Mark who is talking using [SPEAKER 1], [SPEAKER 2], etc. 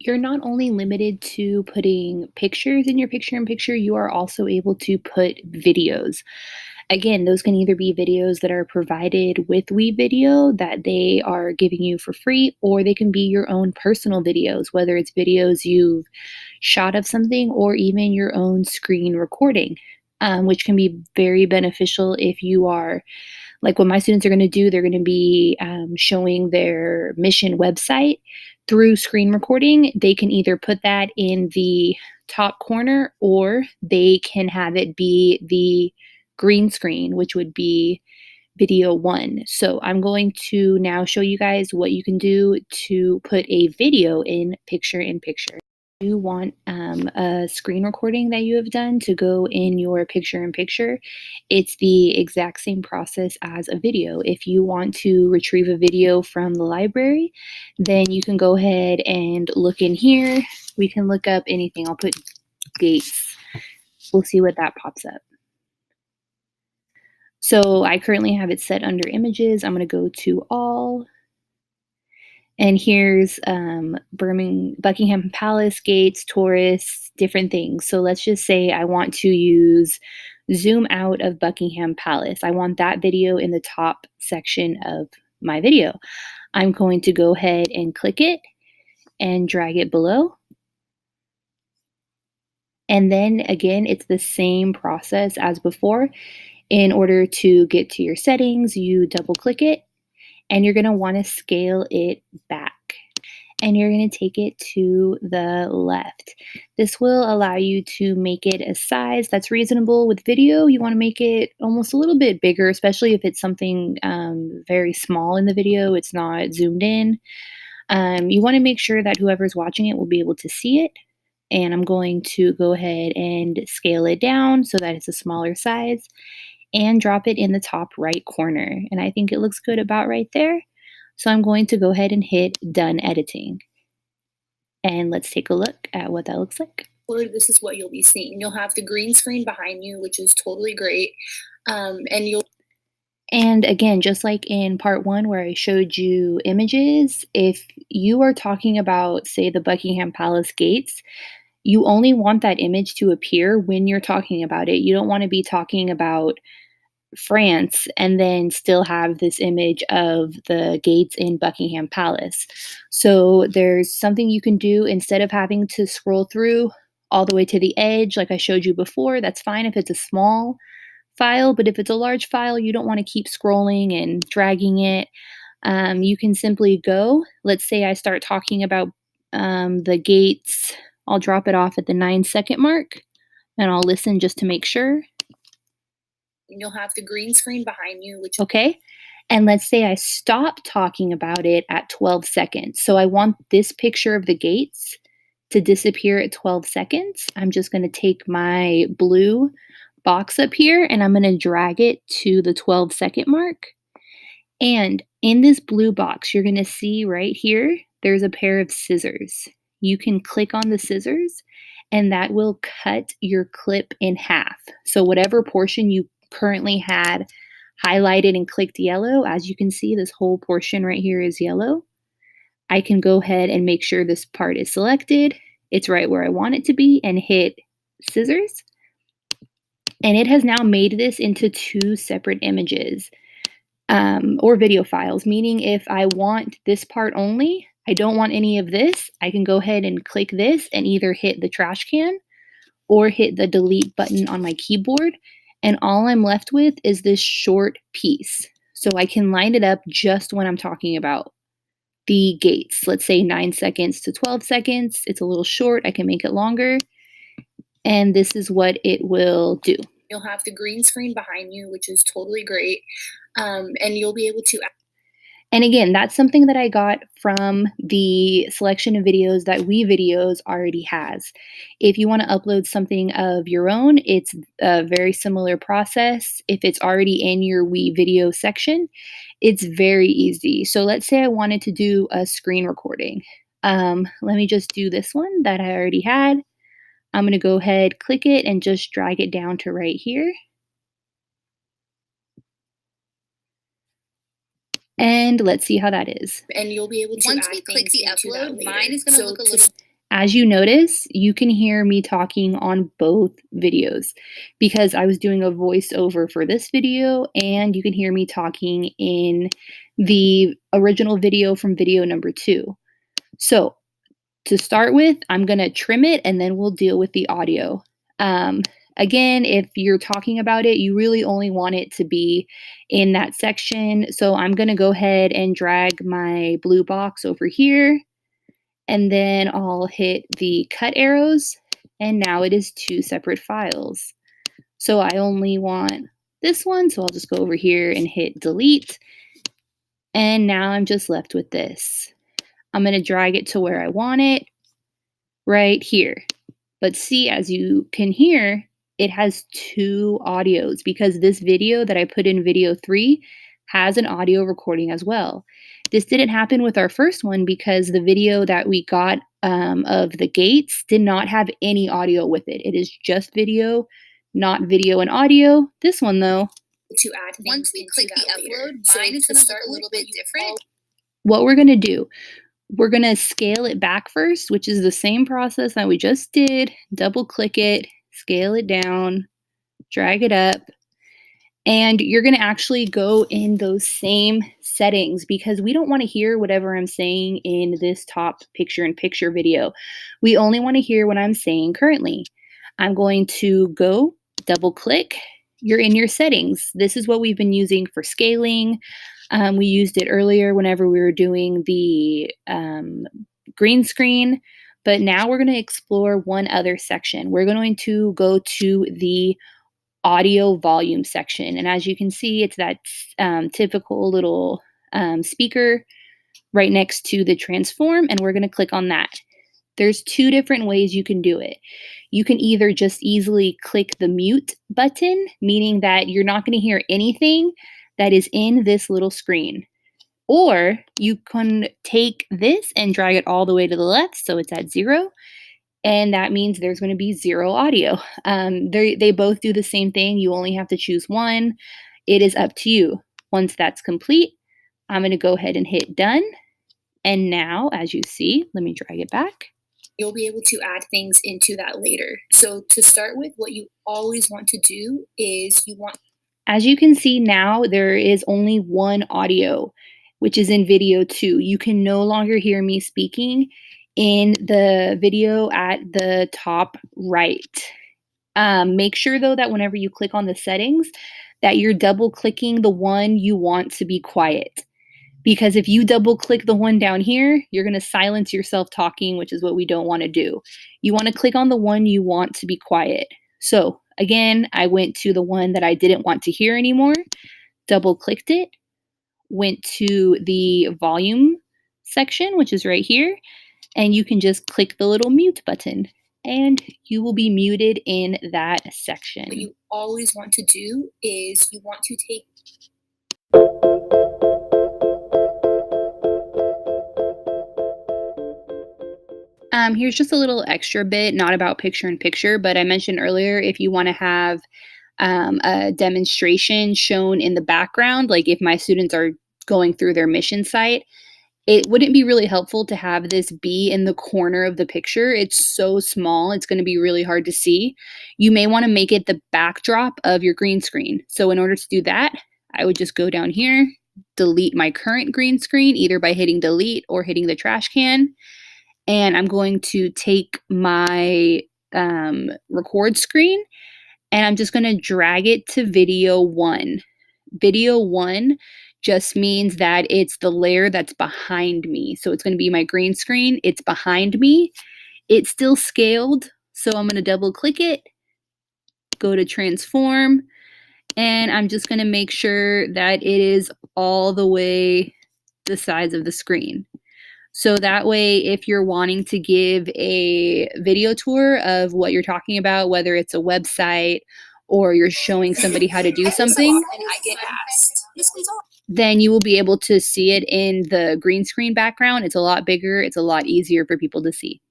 [SPEAKER 1] you're not only limited to putting pictures in your picture in picture, you are also able to put videos. Again, those can either be videos that are provided with WeVideo that they are giving you for free, or they can be your own personal videos, whether it's videos you've shot of something or even your own screen recording, which can be very beneficial if you are like what my students are going to do. They're going to be showing their mission website through screen recording. They can either put that in the top corner or they can have it be the green screen, which would be video one. So I'm going to now show you guys what you can do to put a video in picture. You want a screen recording that you have done to go in your picture in picture. It's the exact same process as a video. If you want to retrieve a video from the library, then you can go ahead and look in here. We can look up anything. I'll put dates. We'll see what that pops up. So I currently have it set under images. I'm going to go to all. And here's Buckingham Palace, gates, tourists, different things. So let's just say I want to use zoom out of Buckingham Palace. I want that video in the top section of my video. I'm going to go ahead and click it and drag it below. And then again, it's the same process as before. In order to get to your settings, you double click it and you're going to want to scale it back. And you're going to take it to the left. This will allow you to make it a size that's reasonable. With video, you want to make it almost a little bit bigger, especially if it's something very small in the video, it's not zoomed in. You want to make sure that whoever's watching it will be able to see it. And I'm going to go ahead and scale it down so that it's a smaller size and drop it in the top right corner. And I think it looks good about right there. So I'm going to go ahead and hit done editing. And let's take a look at what that looks like.
[SPEAKER 2] This is what you'll be seeing. You'll have the green screen behind you, which is totally great.
[SPEAKER 1] And again, just like in part one where I showed you images, if you are talking about, say, the Buckingham Palace gates, you only want that image to appear when you're talking about it. You don't want to be talking about France and then still have this image of the gates in Buckingham Palace. So there's something you can do instead of having to scroll through all the way to the edge like I showed you before. That's fine if it's a small file, but if it's a large file, you don't want to keep scrolling and dragging it. You can simply go. Let's say I start talking about the gates. I'll drop it off at the 9-second mark and I'll listen just to make sure.
[SPEAKER 2] You'll have the green screen behind you, which
[SPEAKER 1] okay. And let's say I stop talking about it at 12 seconds. So I want this picture of the gates to disappear at 12 seconds. I'm just going to take my blue box up here and I'm going to drag it to the 12-second mark. And in this blue box, you're going to see right here, there's a pair of scissors. You can click on the scissors and that will cut your clip in half. So whatever portion you currently had highlighted and clicked yellow, as you can see, this whole portion right here is yellow. I can go ahead and make sure this part is selected. It's right where I want it to be and hit scissors. And it has now made this into 2 separate images or video files, meaning if I want this part only, I don't want any of this, I can go ahead and click this and either hit the trash can or hit the delete button on my keyboard. And all I'm left with is this short piece. So I can line it up just when I'm talking about the gates. Let's say 9 seconds to 12 seconds. It's a little short. I can make it longer. And this is what it will do.
[SPEAKER 2] You'll have the green screen behind you, which is totally great. And you'll be able to...
[SPEAKER 1] And again, that's something that I got from the selection of videos that WeVideos already has. If you want to upload something of your own, it's a very similar process. If it's already in your WeVideo section, it's very easy. So let's say I wanted to do a screen recording. Let me just do this one that I already had. I'm going to go ahead, click it, and just drag it down to right here. And let's see how that is.
[SPEAKER 2] And you'll be able to
[SPEAKER 3] once we click the upload, mine is going to look a little.
[SPEAKER 1] As you notice, you can hear me talking on both videos because I was doing a voiceover for this video, and you can hear me talking in the original video from video number 2. So, to start with, I'm going to trim it and then we'll deal with the audio. Um, Again, if you're talking about it, you really only want it to be in that section. So I'm going to go ahead and drag my blue box over here, and then I'll hit the cut arrows, and now it is 2 separate files. So I only want this one, so I'll just go over here and hit delete, and now I'm just left with this. I'm going to drag it to where I want it, right here. But see, as you can hear, it has 2 audios because this video that I put in video 3 has an audio recording as well. This didn't happen with our first one because the video that we got of the gates did not have any audio with it. It is just video, not video and audio. This one, though,
[SPEAKER 2] to add things once we click the upload, mine is going to start a little bit different.
[SPEAKER 1] What we're going to do, we're going to scale it back first, which is the same process that we just did. Double click it, scale it down, drag it up, and you're going to actually go in those same settings because we don't want to hear whatever I'm saying in this top picture-in-picture video. We only want to hear what I'm saying currently. I'm going to go double click. You're in your settings. This is what we've been using for scaling. We used it earlier whenever we were doing the green screen, but now we're going to explore one other section. We're going to go to the audio volume section, and as you can see, it's that typical little speaker right next to the transform, and we're going to click on that. There's 2 different ways you can do it. You can either just easily click the mute button, meaning that you're not going to hear anything that is in this little screen. Or you can take this and drag it all the way to the left so it's at 0, and that means there's going to be 0 audio. They both do the same thing. You only have to choose one. It is up to you. Once that's complete, I'm going to go ahead and hit done. And now, as you see, let me drag it back.
[SPEAKER 2] You'll be able to add things into that later. So to start with, what you always want to do is
[SPEAKER 1] as you can see now, there is only one audio, which is in video 2. You can no longer hear me speaking in the video at the top right. Make sure, though, that whenever you click on the settings, that you're double clicking the one you want to be quiet. Because if you double click the one down here, you're going to silence yourself talking, which is what we don't want to do. You want to click on the one you want to be quiet. So again, I went to the one that I didn't want to hear anymore, double clicked it, went to the volume section, which is right here, and you can just click the little mute button and you will be muted in that section.
[SPEAKER 2] What you always want to do is you want to take
[SPEAKER 1] here's just a little extra bit, not about picture-in-picture, but I mentioned earlier if you want to have a demonstration shown in the background, like if my students are going through their mission site, it wouldn't be really helpful to have this be in the corner of the picture. It's so small, it's going to be really hard to see. You may want to make it the backdrop of your green screen. So in order to do that, I would just go down here, delete my current green screen, either by hitting delete or hitting the trash can. And I'm going to take my record screen and I'm just going to drag it to video 1. Video 1 just means that it's the layer that's behind me. So it's going to be my green screen. It's behind me. It's still scaled. So I'm going to double click it, go to transform, and I'm just going to make sure that it is all the way the size of the screen. So that way, if you're wanting to give a video tour of what you're talking about, whether it's a website or you're showing somebody how to do something,
[SPEAKER 2] and I get asked,
[SPEAKER 1] then you will be able to see it in the green screen background. It's a lot bigger. It's a lot easier for people to see.